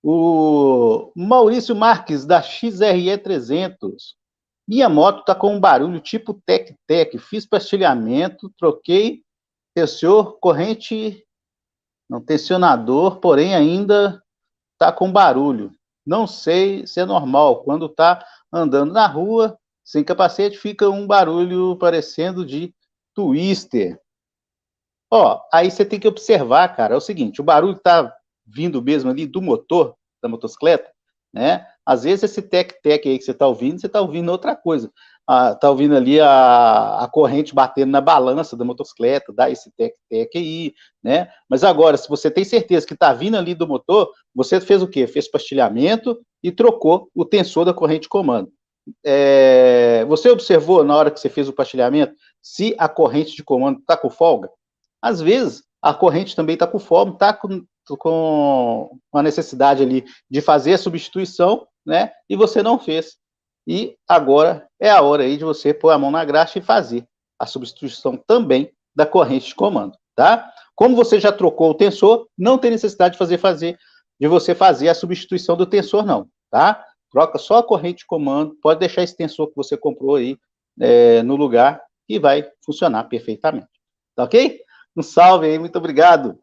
O Maurício Marques, da XRE 300. Minha moto está com um barulho tipo tec-tec. Fiz pastilhamento, troquei tensor, corrente, não, tensionador, porém ainda está com barulho. Não sei se é normal. Quando está andando na rua, sem capacete, fica um barulho parecendo de twister. Ó, aí você tem que observar, cara, é o seguinte, o barulho está vindo mesmo ali do motor, da motocicleta, né? Às vezes esse tec-tec aí que você está ouvindo outra coisa. Ah, tá ouvindo ali a corrente batendo na balança da motocicleta, dá esse tec-tec aí, né? Mas agora, se você tem certeza que está vindo ali do motor, você fez o quê? Fez pastilhamento e trocou o tensor da corrente de comando. Você observou na hora que você fez o pastilhamento se a corrente de comando está com folga? Às vezes, a corrente também está com fome, está com a necessidade ali de fazer a substituição, né? E você não fez. E agora é a hora aí de você pôr a mão na graxa e fazer a substituição também da corrente de comando, tá? Como você já trocou o tensor, não tem necessidade de você fazer a substituição do tensor, não, tá? Troca só a corrente de comando, pode deixar esse tensor que você comprou aí no lugar e vai funcionar perfeitamente. Tá ok? Um salve aí, muito obrigado.